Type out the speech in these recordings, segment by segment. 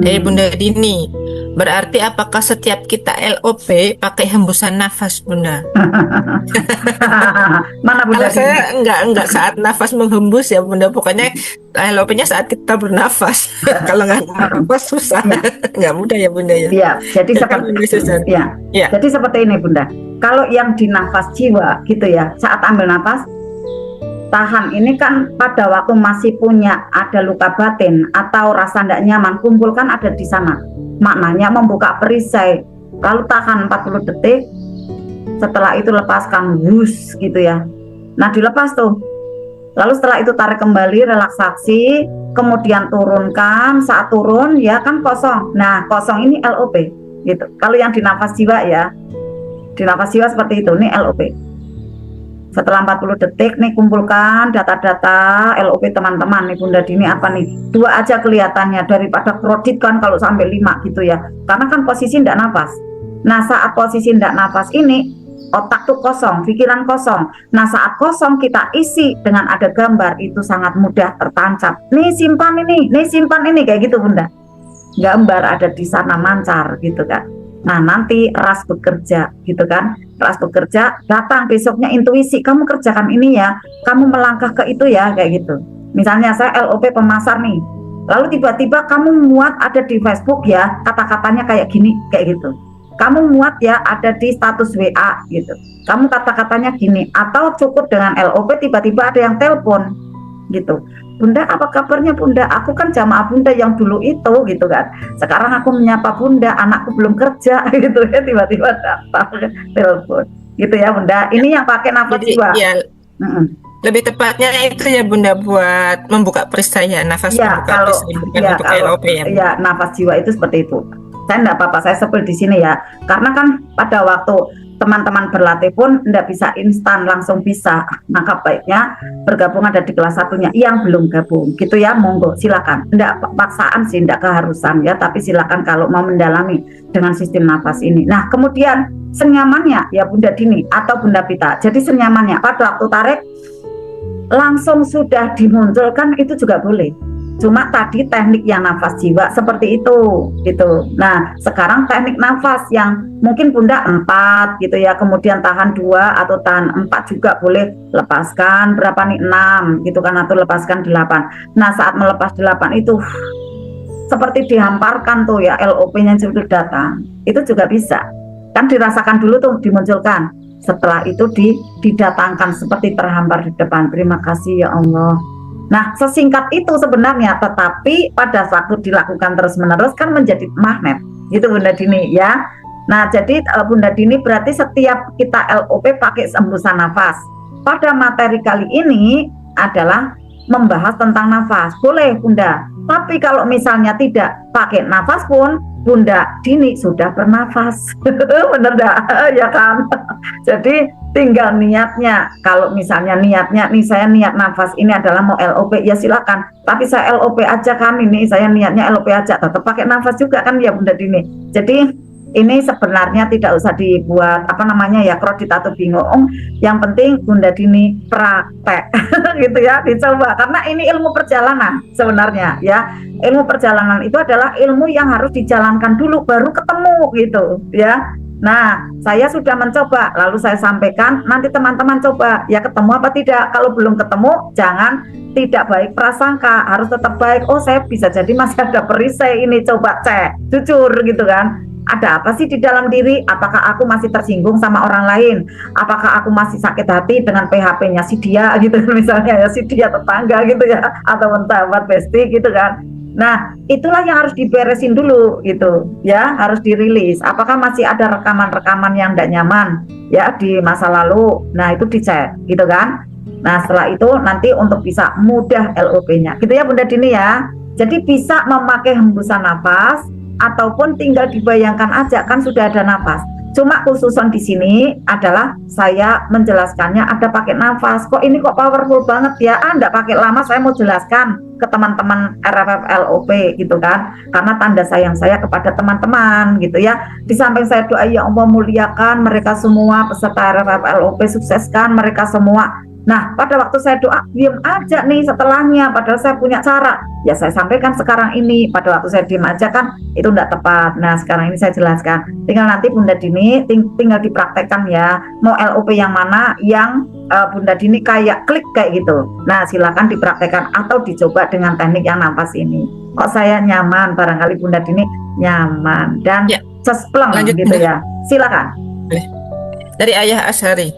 Bunda Dini, berarti apakah setiap kita LOP pakai hembusan nafas, Bunda? Mana Bunda Kalau Dini? saya enggak saat nafas menghembus ya, Bunda. Pokoknya LOP-nya saat kita bernafas. Kalau nggak nafas susah, Ya, nggak mudah ya, Bunda ya. ya. Jadi Jadi seperti lebih susah. ya. Ya, Jadi seperti ini Bunda. Kalau yang di nafas jiwa gitu ya, saat ambil nafas tahan ini kan pada waktu masih punya ada luka batin atau rasa tidak nyaman, kumpulkan ada di sana. Maknanya membuka perisai. Lalu tahan 40 detik, setelah itu lepaskan, wus gitu ya. Nah dilepas tuh. Lalu setelah itu tarik kembali, relaksasi, kemudian turunkan. Saat turun ya kan kosong. Nah kosong ini LOP gitu. Kalau yang di nafas jiwa ya, di nafas jiwa seperti itu, ini LOP. Setelah 40 detik nih kumpulkan data-data LOP teman-teman nih Bunda Dini apa nih? Dua aja kelihatannya daripada kredit kan kalau sampai 5 gitu ya. Karena kan posisi tidak nafas. Nah saat posisi tidak nafas ini otak tuh kosong, pikiran kosong. Nah saat kosong kita isi dengan ada gambar itu sangat mudah tertancap. Nih simpan ini, nih simpan ini kayak gitu Bunda. Gambar ada di sana mancar gitu kan. Nah nanti ras bekerja gitu kan. Ras bekerja datang besoknya intuisi kamu kerjakan ini ya, kamu melangkah ke itu ya kayak gitu. Misalnya saya LOP pemasar nih, lalu tiba-tiba kamu muat ada di Facebook ya kata-katanya kayak gini kayak gitu. Kamu muat ya ada di status WA gitu, kamu kata-katanya gini. Atau cukup dengan LOP tiba-tiba ada yang telepon gitu, Bunda apa kabarnya Bunda, aku kan jamaah Bunda yang dulu itu gitu kan, sekarang aku menyapa Bunda, anakku belum kerja gitu ya, tiba-tiba datang telepon gitu ya Bunda. Ini yang pakai nafas jadi jiwa. ya Mm-mm. lebih tepatnya itu ya, Bunda, buat membuka perisai ya, nafas Ya membuka kalau perisai bukan untuk kalau LOP ya, Bunda. ya nafas jiwa itu seperti itu. Saya enggak apa-apa, saya sepil di sini ya, karena kan pada waktu teman-teman berlatih pun enggak bisa instan langsung bisa. Maka baiknya bergabung ada di kelas satunya yang belum gabung gitu ya, monggo silakan. Enggak paksaan sih, enggak keharusan ya, tapi silakan kalau mau mendalami dengan sistem nafas ini. Nah kemudian senyamannya ya Bunda Dini atau Bunda Pita. Jadi senyamannya pada waktu tarik langsung sudah dimunculkan itu juga boleh. Cuma tadi teknik yang nafas jiwa seperti itu gitu. Nah sekarang teknik nafas yang mungkin Bunda 4 gitu ya, kemudian tahan 2 atau tahan 4 juga boleh, lepaskan berapa nih 6 gitu kan, atau lepaskan 8. Nah saat melepas 8 itu seperti dihamparkan tuh ya LOP-nya sudah datang, itu juga bisa kan, dirasakan dulu tuh dimunculkan, setelah itu didatangkan seperti terhampar di depan. Terima kasih ya Allah. Nah sesingkat itu sebenarnya, tetapi pada waktu dilakukan terus-menerus kan menjadi magnet gitu Bunda Dini ya. Nah jadi Bunda Dini berarti setiap kita LOP pakai hembusan nafas. Pada materi kali ini adalah membahas tentang nafas, boleh Bunda. Tapi kalau misalnya tidak pakai nafas pun Bunda Dini sudah bernafas. Bener enggak? Ya kan? Jadi tinggal niatnya. Kalau misalnya niatnya nih, saya niat nafas ini adalah mau LOP, ya silakan. Tapi saya LOP aja kan, ini saya niatnya LOP aja, tetap pakai nafas juga kan ya Bunda Dini. Jadi ini sebenarnya tidak usah dibuat apa namanya ya kredit atau bingung. Yang penting Bunda Dini praktek gitu ya, dicoba, karena ini ilmu perjalanan sebenarnya ya. Ilmu perjalanan itu adalah ilmu yang harus dijalankan dulu baru ketemu gitu ya. Nah saya sudah mencoba, lalu saya sampaikan, nanti teman-teman coba ya, ketemu apa tidak. Kalau belum ketemu jangan tidak baik prasangka, harus tetap baik. Oh saya bisa jadi masih ada perisai ini, coba cek jujur gitu kan. Ada apa sih di dalam diri? Apakah aku masih tersinggung sama orang lain? Apakah aku masih sakit hati dengan PHP-nya si dia gitu misalnya ya, si dia tetangga gitu ya, atau sahabat bestie gitu kan. Nah itulah yang harus diberesin dulu gitu ya, harus dirilis. Apakah masih ada rekaman-rekaman yang tidak nyaman ya di masa lalu? Nah itu dicek gitu kan. Nah setelah itu nanti untuk bisa mudah LOP-nya gitu ya Bunda Dini ya. Jadi bisa memakai hembusan nafas ataupun tinggal dibayangkan aja kan sudah ada nafas. Cuma khususan di sini adalah saya menjelaskannya ada pakai nafas. Kok ini kok powerful banget ya? Enggak pakai lama, saya mau jelaskan ke teman-teman RFF LOP gitu kan. Karena tanda sayang saya kepada teman-teman gitu ya. Di samping saya doa ya Allah muliakan mereka semua peserta RFF LOP, sukseskan mereka semua. Nah, pada waktu saya doa, diam aja nih setelahnya, padahal saya punya cara. Ya saya sampaikan sekarang ini, pada waktu saya diam aja kan itu tidak tepat. Nah, sekarang ini saya jelaskan. Tinggal nanti Bunda Dini tinggal dipraktekkan ya. Mau LOP yang mana yang Bunda Dini kayak klik kayak gitu. Nah, silakan dipraktekkan atau dicoba dengan teknik yang nafas ini. Kok saya nyaman, barangkali Bunda Dini nyaman dan Ya, sespleng lanjut gitu Bunda. ya. Silakan. Dari Ayah Asyari.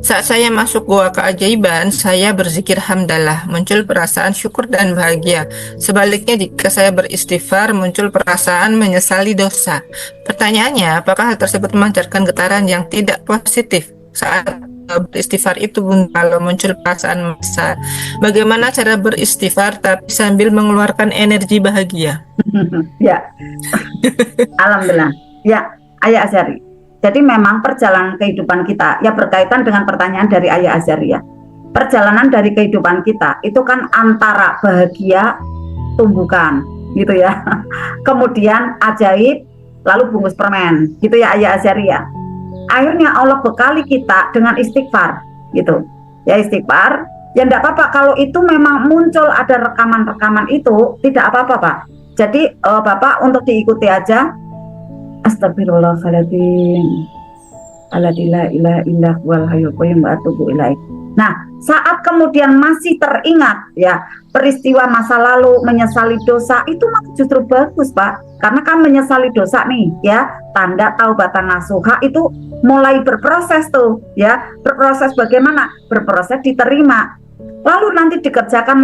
Saat saya masuk gua keajaiban, saya berzikir hamdalah, muncul perasaan syukur dan bahagia. Sebaliknya, jika saya beristighfar, muncul perasaan menyesali dosa. Pertanyaannya, apakah hal tersebut memancarkan getaran yang tidak positif saat beristighfar itu, Bunda? Kalau muncul perasaan menyesal, bagaimana cara beristighfar tapi sambil mengeluarkan energi bahagia? Ya, alhamdulillah. Ya, Ayah Azhari. Jadi memang perjalanan kehidupan kita ya berkaitan dengan pertanyaan dari Ayah Azhari ya. Perjalanan dari kehidupan kita itu kan antara bahagia tumbukan gitu ya. Kemudian ajaib lalu bungkus permen gitu ya Ayah Azhari ya. Akhirnya Allah bekali kita dengan istighfar gitu. Ya istighfar, ya enggak apa-apa kalau itu memang muncul ada rekaman-rekaman itu tidak apa-apa Pak. Jadi Bapak untuk diikuti aja. Astagfirullahaladzim. Alladila ilaha illah wal hayyul qayyum wa atubu ilaih. Nah, saat kemudian masih teringat ya peristiwa masa lalu menyesali dosa itu justru bagus Pak, karena kan menyesali dosa nih ya tanda taubatan nasuha itu mulai berproses tuh ya, berproses bagaimana? Berproses diterima. Lalu nanti dikerjakan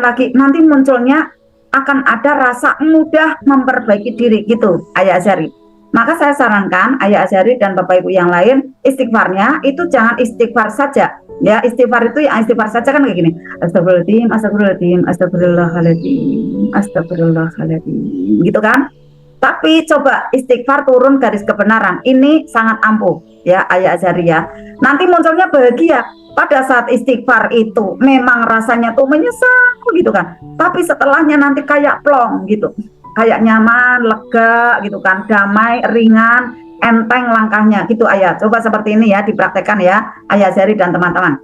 lagi, nanti munculnya akan ada rasa mudah memperbaiki diri gitu Ayah Azhari. Maka saya sarankan Ayah Azhari dan Bapak Ibu yang lain istighfarnya itu jangan istighfar saja ya, istighfar itu yang istighfar saja kan kayak gini, astagfirullahaladzim, astagfirullahaladzim, astagfirullahaladzim, astagfirullahaladzim gitu kan. Tapi coba istighfar turun garis kebenaran, ini sangat ampuh ya Ayah Azhari ya. Nanti munculnya bahagia. Pada saat istighfar itu memang rasanya tuh menyesal gitu kan, tapi setelahnya nanti kayak plong gitu, kayak nyaman, lega gitu kan, damai, ringan, enteng langkahnya gitu Ayah. Coba seperti ini ya dipraktekkan ya Ayah Azhari dan teman-teman.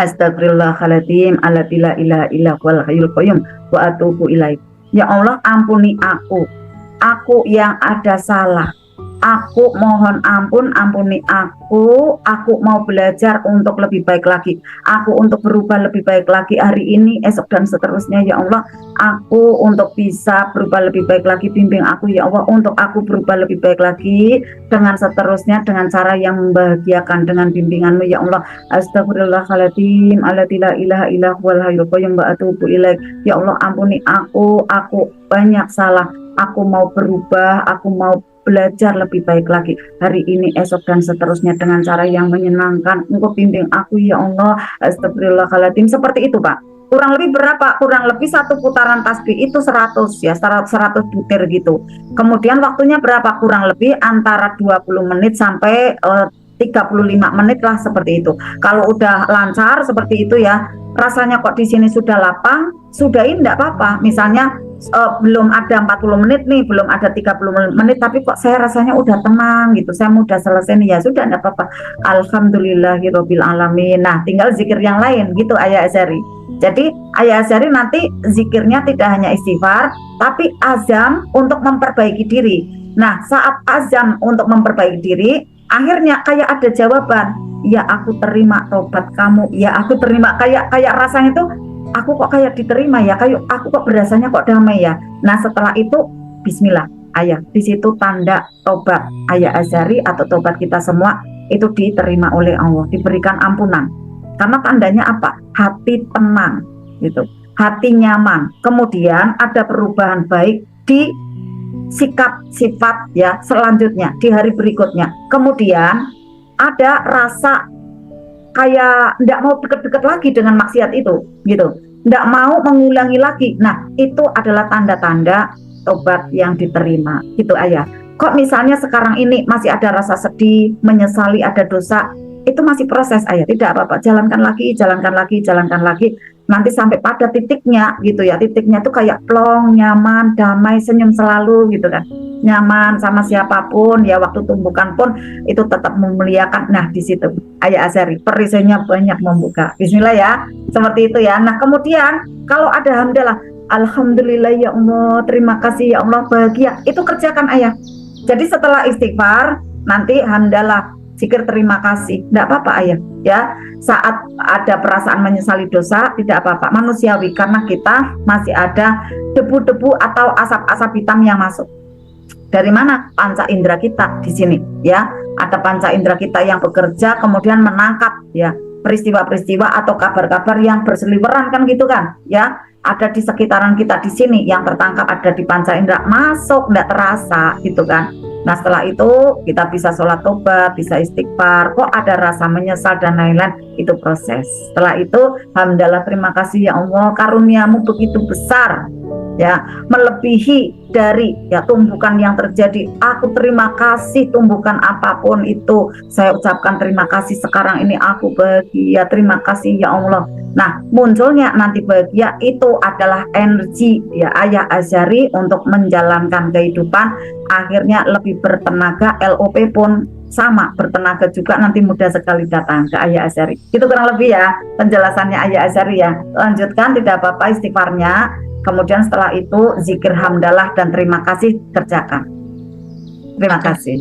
Astagfirullahaladzim, alladila ilaha illa wal hayyul qayyum wa atubu ilaih. Ya Allah ampuni aku yang ada salah. Aku mohon ampun, ampuni aku mau belajar untuk lebih baik lagi, aku untuk berubah lebih baik lagi hari ini, esok dan seterusnya ya Allah. Aku untuk bisa berubah lebih baik lagi, bimbing aku ya Allah untuk aku berubah lebih baik lagi dengan seterusnya, dengan cara yang membahagiakan dengan bimbinganmu ya Allah. Astagfirullahaladzim, alladila ilaha illah wal hayyul qayyum wa atubu ilaih. Ya Allah ampuni aku banyak salah, aku mau berubah, aku mau belajar lebih baik lagi hari ini, esok dan seterusnya dengan cara yang menyenangkan. Engkau bimbing aku ya Allah. Astagfirullahaladzim. Seperti itu Pak. Kurang lebih berapa? Kurang lebih satu putaran tasbih itu 100 ya, 100 butir gitu. Kemudian waktunya berapa? Kurang lebih antara 20 menit sampai 35 menit lah seperti itu. Kalau udah lancar seperti itu ya, rasanya kok di sini sudah lapang, sudahin enggak apa-apa. Misalnya belum ada 40 menit nih, belum ada 30 menit, tapi kok saya rasanya udah tenang gitu, saya mudah selesai nih, ya sudah enggak apa-apa. Alhamdulillahirabbil alamin. Nah, tinggal zikir yang lain gitu Ayah Azhari. Jadi Ayah Azhari nanti zikirnya tidak hanya istighfar, tapi azam untuk memperbaiki diri. Nah, saat azam untuk memperbaiki diri, akhirnya kayak ada jawaban. Ya aku terima tobat kamu, ya aku terima, kayak rasanya tuh aku kok kayak diterima ya, kayak aku kok berasanya kok damai ya. Nah setelah itu bismillah Ayah, di situ tanda tobat Ayah Azhari atau tobat kita semua itu diterima oleh Allah, diberikan ampunan. Karena tandanya apa? Hati tenang gitu, hati nyaman, kemudian ada perubahan baik di sikap sifat ya selanjutnya di hari berikutnya. Kemudian ada rasa kayak nggak mau deket-deket lagi dengan maksiat itu gitu, nggak mau mengulangi lagi. Nah itu adalah tanda-tanda tobat yang diterima gitu Ayah. Kok misalnya sekarang ini masih ada rasa sedih, menyesali, ada dosa, itu masih proses Ayah, tidak apa-apa, jalankan lagi, nanti sampai pada titiknya gitu ya, titiknya tuh kayak plong, nyaman, damai, senyum selalu gitu kan. nyaman sama siapapun ya, waktu tumbukan pun itu tetap memuliakan. Nah di situ Ayah Azhari perisainya banyak membuka. Bismillah ya, seperti itu ya. Nah kemudian kalau ada hamdalah, alhamdulillah ya Allah, terima kasih ya Allah, bahagia, itu kerjakan Ayah. Jadi setelah istighfar nanti hamdalah, zikir terima kasih, tidak apa-apa Ayah ya. Saat ada perasaan menyesali dosa tidak apa-apa, manusiawi, karena kita masih ada debu-debu atau asap-asap hitam yang masuk. Dari mana? Panca indera kita di sini ya. Ada panca indera kita yang bekerja kemudian menangkap ya peristiwa-peristiwa atau kabar-kabar yang berseliweran kan gitu kan ya. Ada di sekitaran kita di sini yang tertangkap, ada di panca indera, masuk tidak terasa gitu kan. Nah setelah itu kita bisa sholat tobat, bisa istighfar, kok ada rasa menyesal dan lain-lain, itu proses. Setelah itu alhamdulillah, terima kasih ya Allah, karuniamu begitu besar ya, melebihi dari ya tumbukan yang terjadi. Aku terima kasih, tumbukan apapun itu saya ucapkan terima kasih, sekarang ini aku bahagia, terima kasih ya Allah. Nah munculnya nanti bahagia itu adalah energi ya Ayah Azhari untuk menjalankan kehidupan, akhirnya lebih bertenaga. LOP pun sama, bertenaga juga, nanti mudah sekali datang ke Ayah Azhari. Itu kurang lebih ya penjelasannya Ayah Azhari ya. Lanjutkan, tidak apa-apa istighfarnya. Kemudian setelah itu zikir hamdalah dan terima kasih kerjakan. Terima kasih.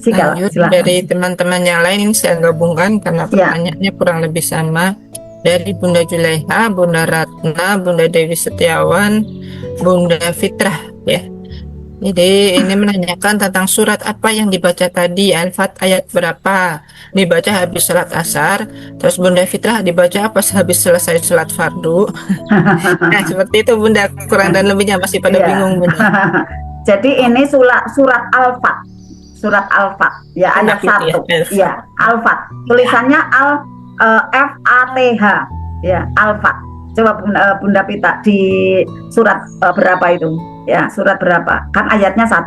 Lanjut dari teman-teman yang lain, ini saya gabungkan karena pertanyaannya kurang lebih sama. Dari Bunda Julaiha, Bunda Ratna, Bunda Dewi Setiawan, Bunda Fitrah ya. Jadi ini menanyakan tentang surat apa yang dibaca tadi, Al-Fat ayat berapa, dibaca habis salat asar. Terus Bunda Fitrah dibaca apa habis selesai salat fardu. Nah seperti itu Bunda, kurang dan lebihnya masih pada bingung Bunda. Jadi ini surat Al-Fat, surat Al-Fat ya, ayat 1 ya, Al-Fat, tulisannya F-A-T-H ya, Al-Fat. Coba Bunda Pita di surat berapa itu ya, surat berapa, kan ayatnya 1,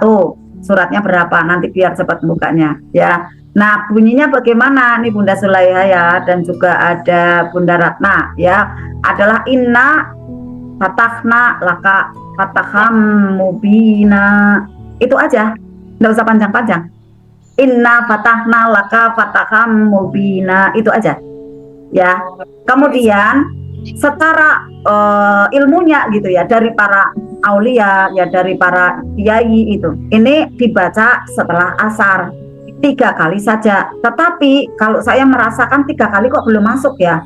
suratnya berapa, nanti biar cepat bukanya ya. Nah bunyinya bagaimana nih Bunda Zulaiha ya, dan juga ada Bunda Ratna ya, adalah inna fatahna laka fataham mubina, itu aja, nggak usah panjang-panjang. Inna fatahna laka fataham mubina, itu aja ya. Kemudian secara ilmunya gitu ya, dari para aulia ya, dari para kiai itu, ini dibaca setelah asar 3 kali saja. Tetapi kalau saya merasakan 3 kali kok belum masuk ya,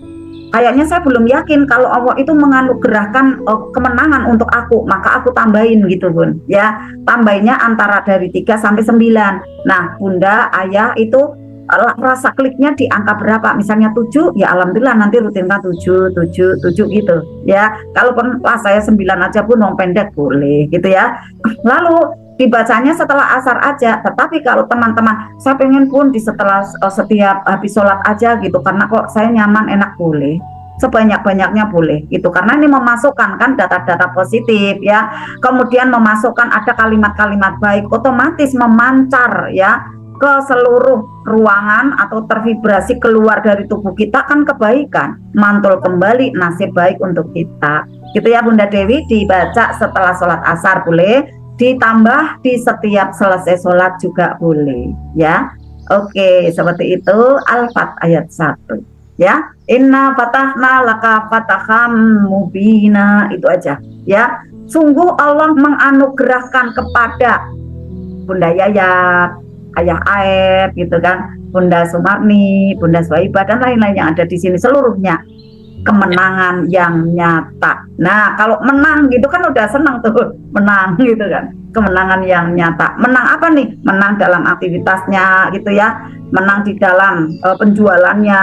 kayaknya saya belum yakin kalau Allah itu menganugerahkan kemenangan untuk aku, maka aku tambahin gitu Bun ya, tambahinnya antara dari 3 sampai 9. Nah Bunda Ayah itu rasa kliknya di angka berapa, misalnya 7 ya alhamdulillah, nanti rutinkan 7 gitu ya. Kalaupun lah saya 9 aja pun yang pendek boleh gitu ya. Lalu dibacanya setelah asar aja. Tetapi kalau teman-teman saya pengen pun di setelah setiap habis sholat aja gitu, karena kok saya nyaman enak, boleh, sebanyak-banyaknya boleh gitu, karena ini memasukkan kan data-data positif ya. Kemudian memasukkan ada kalimat-kalimat baik, otomatis memancar ya ke seluruh ruangan atau tervibrasi keluar dari tubuh kita, kan kebaikan, mantul kembali nasib baik untuk kita gitu ya Bunda Dewi. Dibaca setelah sholat asar boleh, ditambah di setiap selesai sholat juga boleh ya. Oke, seperti itu Al-Fat ayat 1 ya. Inna fatahna laka fataham mubina, itu aja ya. Sungguh Allah menganugerahkan kepada Bunda Yayat, Ayah Aep gitu kan, Bunda Sumarni, Bunda Swaibah dan lain-lain yang ada di sini, seluruhnya kemenangan yang nyata. Nah kalau menang gitu kan udah senang tuh, menang gitu kan, kemenangan yang nyata. Menang apa nih? Menang dalam aktivitasnya gitu ya, menang di dalam penjualannya,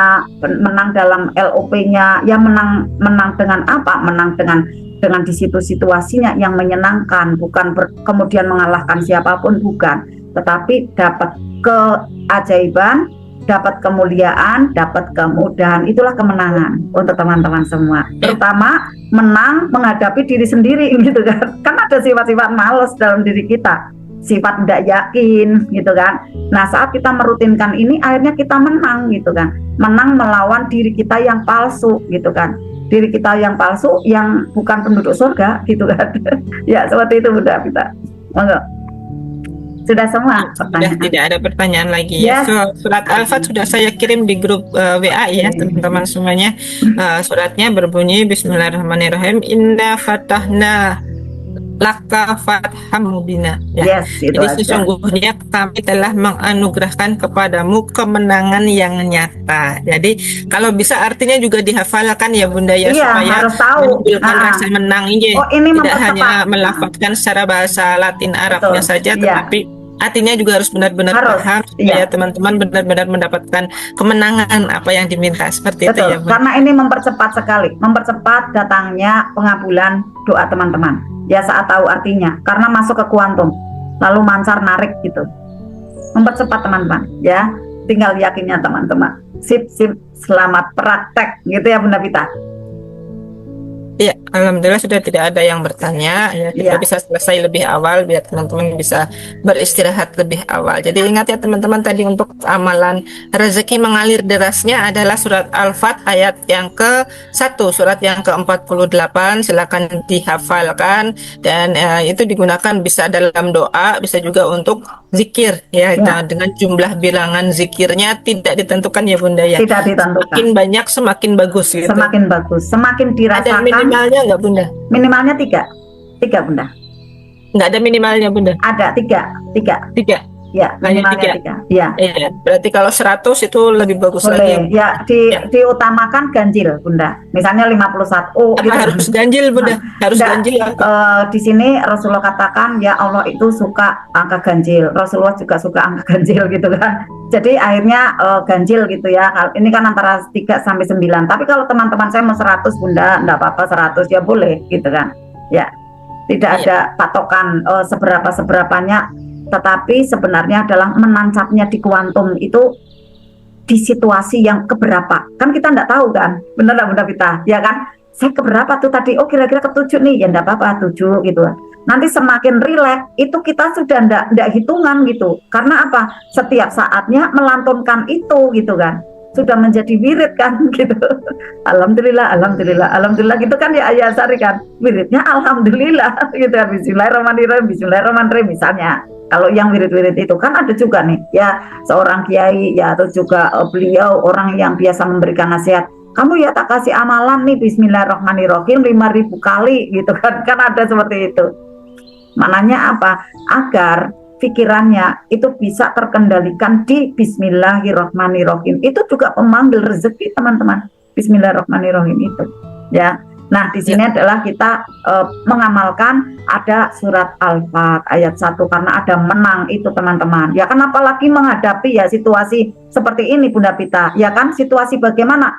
menang dalam LOP-nya ya, menang dengan apa? Menang dengan di situ situasinya yang menyenangkan, bukan kemudian mengalahkan siapapun, bukan, tetapi dapat keajaiban, dapat kemuliaan, dapat kemudahan. Itulah kemenangan untuk teman-teman semua. Terutama menang menghadapi diri sendiri gitu kan. Kan ada sifat-sifat malas dalam diri kita, sifat tidak yakin gitu kan. Nah saat kita merutinkan ini, akhirnya kita menang gitu kan. Menang melawan diri kita yang palsu gitu kan. Diri kita yang palsu, yang bukan penduduk surga gitu kan. Ya seperti itu Bunda kita. Monggo. Sudah semua Sudah pertanyaan. tidak ada pertanyaan lagi ya. Yes. Surat Al-Fat sudah saya kirim di grup WA ya teman-teman semuanya. Suratnya berbunyi Bismillahirrahmanirrahim. Inna fatahna laka fatham mubina ya. Yes, itu Jadi aja. sesungguhnya kami telah menganugerahkan kepadamu kemenangan yang nyata. Jadi kalau bisa artinya juga dihafalkan ya Bunda ya, Iya, supaya harus tahu. menimbulkan rasa menang ini. Oh, ini Tidak mempercepat. hanya melafazkan secara bahasa Latin Arabnya Betul. saja, Iya. tetapi artinya juga harus benar-benar Harus, paham supaya iya. teman-teman benar-benar mendapatkan kemenangan apa yang diminta seperti itu Betul, ya Bunda. karena ini mempercepat sekali, mempercepat datangnya pengabulan doa teman-teman. Ya saat tahu artinya, karena masuk ke kuantum, lalu mancar narik gitu. Mempercepat teman-teman, ya. Tinggal yakinnya teman-teman. Sip, selamat praktek, gitu ya Bunda Vita. Iya, alhamdulillah sudah tidak ada yang bertanya. Ya, kita Iya. bisa selesai lebih awal biar teman-teman bisa beristirahat lebih awal. Jadi ingat ya teman-teman, tadi untuk amalan rezeki mengalir derasnya adalah surat Al-Fat ayat yang ke-1, surat yang ke-48. Silakan dihafalkan dan itu digunakan bisa dalam doa, bisa juga untuk zikir ya. Ya. Nah, dengan jumlah bilangan zikirnya tidak ditentukan ya Bunda ya. Tidak ditentukan. Semakin banyak semakin bagus gitu. Semakin bagus, semakin Ada dirasakan. minimalnya nggak Bunda? Minimalnya 3 Bunda. Nggak ada minimalnya Bunda? Ada 3. 3. Ya, Hanya minimalnya 3. Ya. Iya, berarti kalau 100 itu lebih bagus Boleh. lagi. Ya, diutamakan ganjil, Bunda. Misalnya 51. Apa gitu. harus ganjil Bunda? Harus Nggak, ganjil apa? di sini Rasulullah katakan ya Allah itu suka angka ganjil. Rasulullah juga suka angka ganjil gitu kan. Jadi akhirnya ganjil gitu ya. Ini kan antara 3 sampai 9. Tapi kalau teman-teman saya mau 100 Bunda, enggak apa-apa 100 ya boleh gitu kan. Ya. Tidak ada patokan seberapanya, tetapi sebenarnya adalah menancapnya di kuantum itu di situasi yang keberapa. Kan kita enggak tahu kan. Benar enggak Bunda Vita? Ya kan? Saya keberapa tuh tadi? Oh kira-kira ke-7 nih. Ya enggak apa-apa 7 gitu. Nanti semakin rileks itu kita sudah enggak hitungan gitu. Karena apa? Setiap saatnya melantunkan itu gitu kan. Sudah menjadi wirid kan gitu. Alhamdulillah, alhamdulillah, alhamdulillah gitu kan ya Ayah Sari kan. Wiridnya alhamdulillah gitu kan. Bismillahirrahmanirrahim, bismillahirrahmanirrahim misalnya. Kalau yang wirid-wirid itu kan ada juga nih ya seorang kiai ya atau juga beliau orang yang biasa memberikan nasihat. Kamu ya tak kasih amalan nih Bismillahirrahmanirrahim 5.000 kali gitu kan. Kan ada seperti itu. Mananya apa? Agar pikirannya itu bisa terkendalikan di Bismillahirrahmanirrahim. Itu juga pemanggil rezeki teman-teman. Bismillahirrahmanirrahim itu ya. Nah di sini adalah kita mengamalkan ada surat Al-Fat ayat 1 karena ada menang itu teman-teman. Ya kan apalagi menghadapi ya situasi seperti ini Bunda Pita. Ya kan situasi bagaimana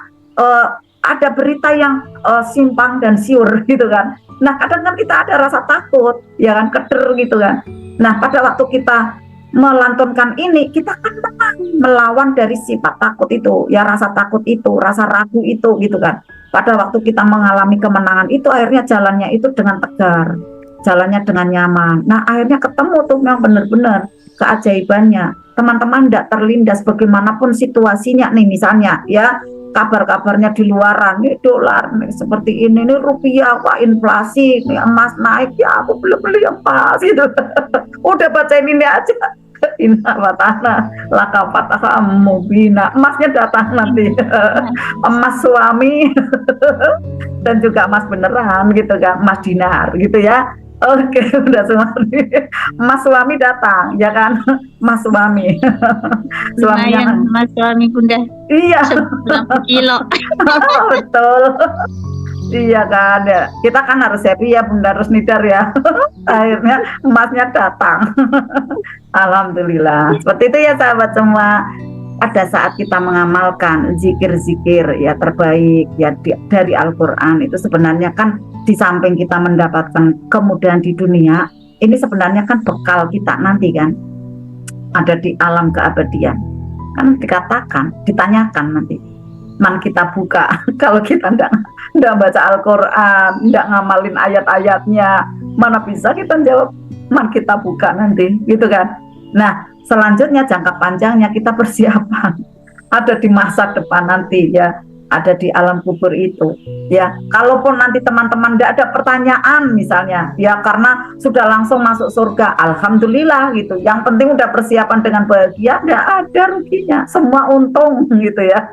ada berita yang simpang dan siur gitu kan. Nah kadang kan kita ada rasa takut ya kan, keder gitu kan. Nah pada waktu kita melantunkan ini kita kan menang melawan dari sifat takut itu ya, rasa takut itu, rasa ragu itu gitu kan. Pada waktu kita mengalami kemenangan itu akhirnya jalannya itu dengan tegar, jalannya dengan nyaman. Nah akhirnya ketemu tuh yang benar-benar keajaibannya. Teman-teman tidak terlindas bagaimanapun situasinya nih misalnya ya. Kabar-kabarnya di luaran nih dolar nih seperti ini nih, rupiah wah inflasi nih, emas naik ya aku beli emas gitu. Udah bacain ini aja. Inna watana laka fatah mubina, emasnya datang nanti. Emas suami dan juga emas beneran gitu kan, emas dinar gitu ya. Oke, udah semua. Mas suami datang, ya kan? Mas suami. Lumayan Mas suami Bunda. Iya. 80 kilo. Betul. Iya kan ya. Kita kan harus happy ya Bunda Rusnidar ya. Akhirnya emasnya datang. Alhamdulillah. Seperti itu ya sahabat semua. Ada saat kita mengamalkan zikir-zikir ya terbaik ya dari Al-Quran itu sebenarnya kan di samping kita mendapatkan kemudahan di dunia, ini sebenarnya kan bekal kita nanti kan ada di alam keabadian. Kan dikatakan, ditanyakan nanti man kita buka kalau kita enggak baca Al-Quran, enggak ngamalin ayat-ayatnya, mana bisa kita jawab man kita buka nanti gitu kan. Nah selanjutnya jangka panjangnya kita persiapan ada di masa depan nanti ya. ada di alam kubur itu. Ya, kalaupun nanti teman-teman tidak ada pertanyaan misalnya, ya karena sudah langsung masuk surga, alhamdulillah gitu. Yang penting udah persiapan dengan bahagia, tidak ada ruginya, semua untung gitu ya.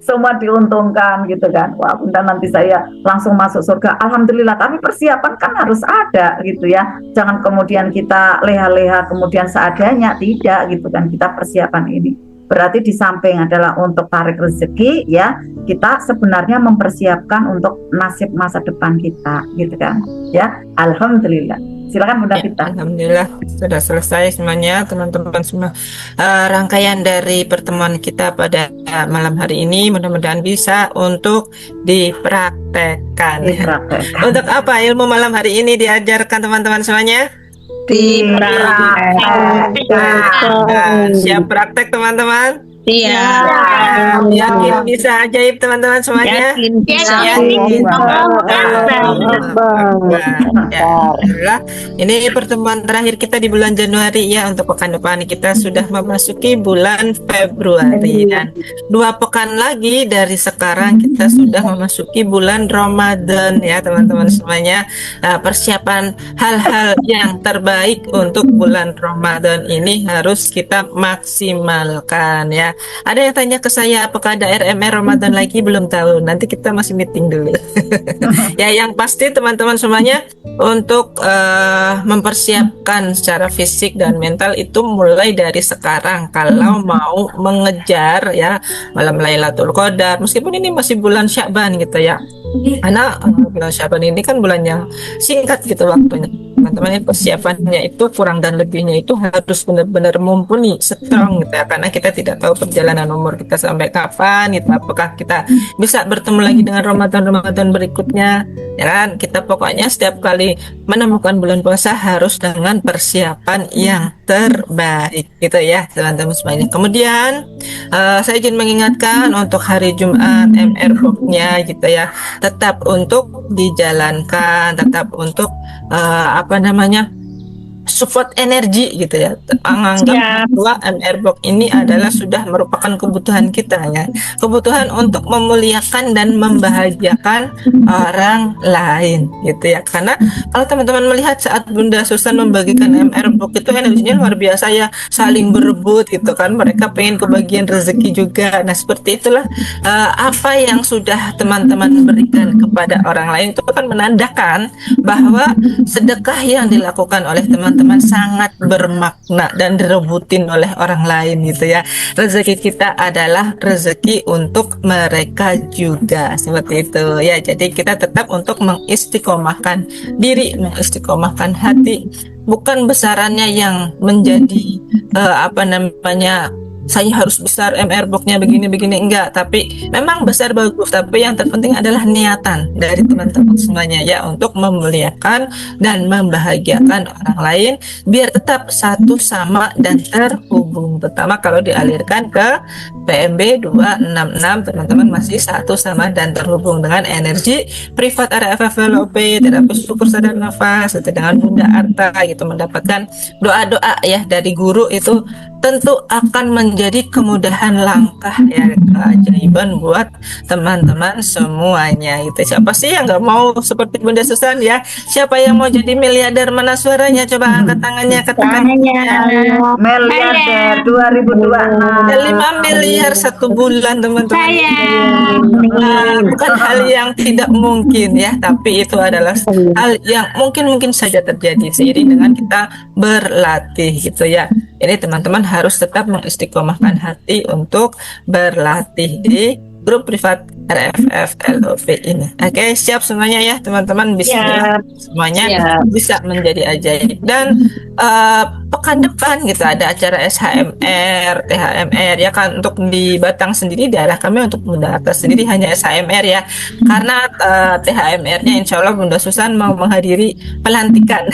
Semua diuntungkan gitu kan. Wah, bunda nanti saya langsung masuk surga, alhamdulillah. Tapi persiapan kan harus ada gitu ya. Jangan kemudian kita leha-leha kemudian seadanya, tidak gitu kan. Kita persiapan ini. Berarti di samping adalah untuk tarik rezeki ya, kita sebenarnya mempersiapkan untuk nasib masa depan kita gitu kan. Ya, alhamdulillah. Silakan Bunda Ya, Vita. alhamdulillah sudah selesai semuanya teman-teman semua. Rangkaian dari pertemuan kita pada malam hari ini mudah-mudahan bisa untuk dipraktekkan. Dipraktekkan. Untuk apa ilmu malam hari ini diajarkan teman-teman semuanya? Dipraktekkan. Siap praktek teman-teman? Iya. Yakin bisa ajaib teman-teman semuanya? Yakin bisa. Yakin. Yakin. Ya, alhamdulillah. Ini pertemuan terakhir kita di bulan Januari ya. Untuk pekan depan kita sudah memasuki bulan Februari dan 2 pekan lagi dari sekarang kita sudah memasuki bulan Ramadan ya teman-teman semuanya. Nah, persiapan hal-hal yang terbaik untuk bulan Ramadan ini harus kita maksimalkan ya. Ada yang tanya ke saya apakah ada RMR Ramadan lagi, belum tahu. Nanti kita masih meeting dulu. Ya, yang pasti teman-teman semuanya untuk mempersiapkan secara fisik dan mental itu mulai dari sekarang. Kalau mau mengejar ya malam Lailatul Qadar, meskipun ini masih bulan Sya'ban gitu ya. Karena bulan Sya'ban ini kan bulan yang singkat gitu waktunya. Teman-teman, persiapannya itu kurang dan lebihnya itu harus benar-benar mumpuni, strong gitu ya. Karena kita tidak tahu perjalanan umur kita sampai kapan gitu. Apakah kita bisa bertemu lagi dengan Ramadan berikutnya ya kan. Kita pokoknya setiap kali menemukan bulan puasa harus dengan persiapan yang terbaik gitu ya teman-teman semuanya. Kemudian saya ingin mengingatkan untuk hari Jumat MR box-nya gitu ya, tetap untuk dijalankan, tetap untuk support energi gitu ya. Anggap bahwa MR Box ini adalah sudah merupakan kebutuhan kita ya. Kebutuhan untuk memuliakan dan membahagiakan orang lain gitu ya. Karena kalau teman-teman melihat saat Bunda Susan membagikan MR Box itu energinya luar biasa ya, saling berebut gitu kan. Mereka pengen kebagian rezeki juga. Nah, seperti itulah apa yang sudah teman-teman berikan kepada orang lain itu kan menandakan bahwa sedekah yang dilakukan oleh teman-teman sangat bermakna dan direbutin oleh orang lain gitu ya. Rezeki kita adalah rezeki untuk mereka juga, seperti itu ya. Jadi kita tetap untuk mengistiqomahkan diri, mengistiqomahkan hati, bukan besarannya yang menjadi saya harus besar MR box-nya begini-begini, enggak, tapi memang besar bagus, tapi yang terpenting adalah niatan dari teman-teman semuanya ya untuk memuliakan dan membahagiakan orang lain biar tetap satu sama dan terhubung, terutama kalau dialirkan ke PMB 266 teman-teman masih satu sama dan terhubung dengan energi privat RFFLOP, terapi syukur sadar nafas itu dengan Bunda Arta gitu, mendapatkan doa-doa ya dari guru itu tentu akan menjadi kemudahan langkah ya, keajaiban buat teman-teman semuanya gitu. Siapa sih yang nggak mau seperti Bunda Susan ya? Siapa yang mau jadi miliarder? Mana suaranya? Coba angkat tangannya, katakan Miliarder 2026. 5 miliar satu bulan teman-teman. Bukan hal yang tidak mungkin ya, tapi itu adalah hal yang mungkin saja terjadi seiring dengan kita berlatih gitu ya. Ini teman-teman harus tetap mengistiqomahkan hati untuk berlatih di grup privat RFF LOP ini. Oke, siap semuanya ya teman-teman, bisa semuanya bisa menjadi ajaib. Dan pekan depan gitu ada acara SHMR, THMR ya kan, untuk di Batang sendiri daerah kami untuk Bunda Arta sendiri hanya SHMR ya. Karena THMR-nya insya Allah Bunda Susan mau menghadiri pelantikan.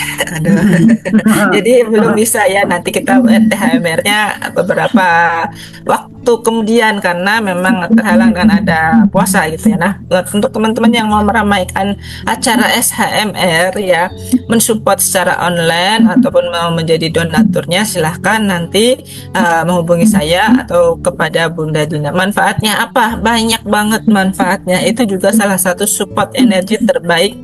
Jadi belum bisa ya, nanti kita THMR-nya beberapa waktu kemudian karena memang terhalang dengan ada puasa gitu ya. Nah, untuk teman-teman yang mau meramaikan acara SHMR ya, mensupport secara online ataupun mau menjadi donatur mengaturnya silahkan nanti menghubungi saya atau kepada Bunda Dina. Manfaatnya apa? Banyak banget manfaatnya. Itu juga salah satu support energi terbaik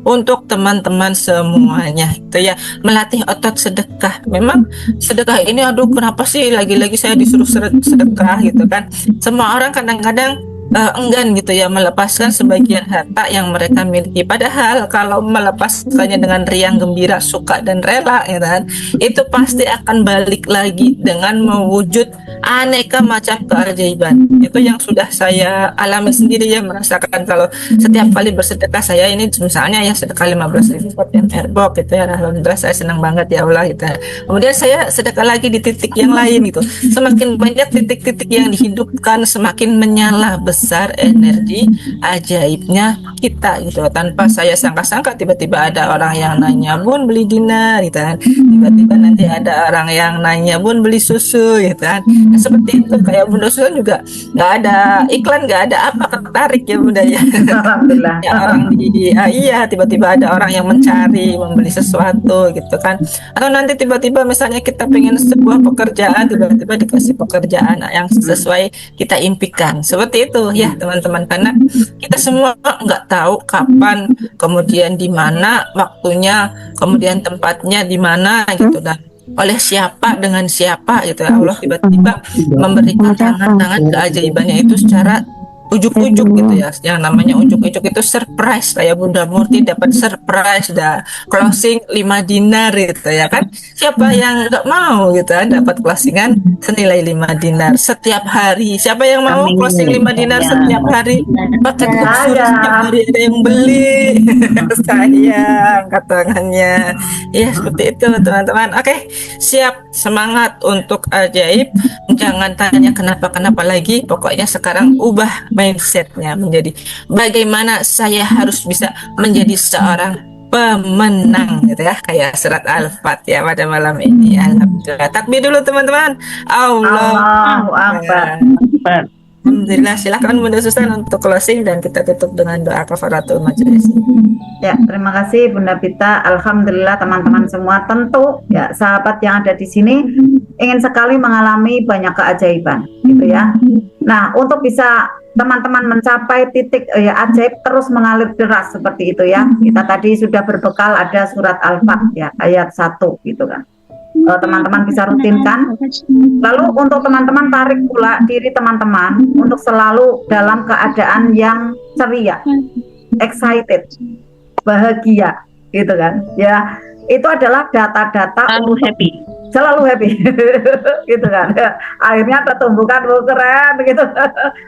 untuk teman-teman semuanya. Itu ya, melatih otot sedekah. Memang sedekah ini, aduh kenapa sih lagi-lagi saya disuruh sedekah gitu kan. Semua orang kadang-kadang enggan gitu ya melepaskan sebagian harta yang mereka miliki. Padahal kalau melepaskannya dengan riang gembira, suka dan rela ya kan, itu pasti akan balik lagi dengan mewujud aneka macam keajaiban. Itu yang sudah saya alami sendiri ya, merasakan kalau setiap kali bersedekah saya ini, misalnya ya sedekah 15.000 buat airbox gitu ya, alhamdulillah saya senang banget ya Allah gitu. Kemudian saya sedekah lagi di titik yang lain gitu. Semakin banyak titik-titik yang dihidupkan, semakin menyala besar energi ajaibnya kita gitu. Tanpa saya sangka-sangka tiba-tiba ada orang yang nanya, "Bun beli dinar," gitu kan. Tiba-tiba nanti ada orang yang nanya, "Bun beli susu," gitu kan. Nah, seperti itu kayak Bunda Susan juga nggak ada iklan, nggak ada apa, tertarik ya Bunda ya. Alhamdulillah. Ya, orang iya tiba-tiba ada orang yang mencari membeli sesuatu gitu kan. Atau nanti tiba-tiba misalnya kita pengen sebuah pekerjaan, tiba-tiba dikasih pekerjaan yang sesuai kita impikan. Seperti itu ya teman-teman, karena kita semua nggak tahu kapan, kemudian di mana waktunya, kemudian tempatnya di mana gitu, dan oleh siapa, dengan siapa gitu ya. Allah tiba-tiba memberikan tangan-tangan keajaibannya itu secara ujuk-ujuk gitu ya. Yang namanya ujuk-ujuk itu surprise, kayak Bunda Murti dapat surprise dah closing 5 dinar gitu ya kan. Siapa yang nggak mau gitu kan dapat closingan senilai 5 dinar setiap hari? Siapa yang mau Amin. closing 5 dinar Ya. setiap hari? Pakai Saya. setiap hari ada yang beli. Sayang katangannya. Ya seperti itu teman-teman. Oke, siap, semangat untuk ajaib. Jangan tanya kenapa-kenapa lagi. Pokoknya sekarang ubah mindsetnya menjadi bagaimana saya harus bisa menjadi seorang pemenang gitu ya, kayak surat Al-Fatihah pada malam ini. Alhamdulillah. Takbir dulu teman-teman. Allahu Akbar. Alhamdulillah. Silahkan Bunda Susan untuk closing dan kita tutup dengan doa kafaratul majelis. Ya, terima kasih Bunda Pita. Alhamdulillah teman-teman semua, tentu ya sahabat yang ada di sini ingin sekali mengalami banyak keajaiban gitu ya. Nah, untuk bisa teman-teman mencapai titik ya ajaib terus mengalir deras seperti itu ya. Kita tadi sudah berbekal ada surat Al-Fatihah ayat 1 gitu kan. Teman-teman bisa rutinkan. Lalu untuk teman-teman tarik pula diri teman-teman untuk selalu dalam keadaan yang ceria, excited, bahagia gitu kan. Ya, itu adalah data-data Selalu happy. selalu happy gitu kan. Akhirnya tertumbuhkan keren begitu.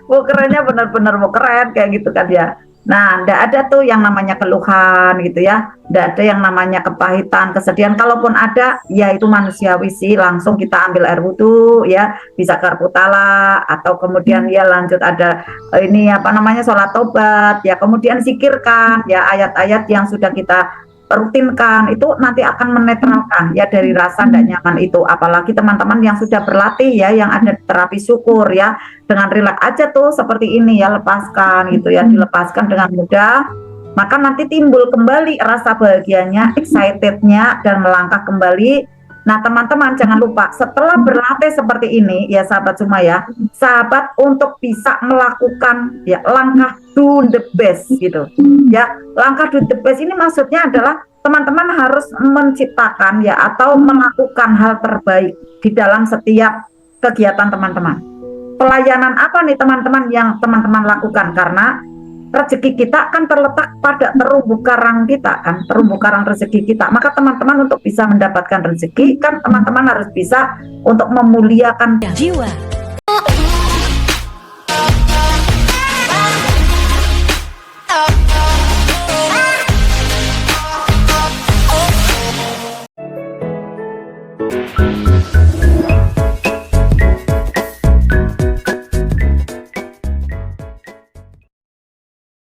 Kerennya benar-benar keren kayak gitu kan ya. Nah, enggak ada tuh yang namanya keluhan gitu ya. Enggak ada yang namanya kepahitan, kesedihan. Kalaupun ada, ya itu manusiawi sih. Langsung kita ambil air wudhu ya, bisa karputala atau kemudian ya lanjut ada ini apa namanya sholat tobat ya. Kemudian zikirkan ya ayat-ayat yang sudah kita rutinkan, itu nanti akan menetralkan ya dari rasa tidak nyaman itu. Apalagi teman-teman yang sudah berlatih ya, yang ada terapi syukur ya, dengan rileks aja tuh seperti ini ya, lepaskan gitu ya, dilepaskan dengan mudah, maka nanti timbul kembali rasa bahagianya, excitednya, dan melangkah kembali. Nah teman-teman jangan lupa setelah berlatih seperti ini ya sahabat semua ya, sahabat untuk bisa melakukan ya langkah do the best gitu ya. Langkah do the best ini maksudnya adalah teman-teman harus menciptakan ya atau melakukan hal terbaik di dalam setiap kegiatan teman-teman. Pelayanan apa nih teman-teman yang teman-teman lakukan, karena rezeki kita kan terletak pada terumbu karang kita kan, terumbu karang rezeki kita. Maka teman-teman untuk bisa mendapatkan rezeki kan teman-teman harus bisa untuk memuliakan jiwa.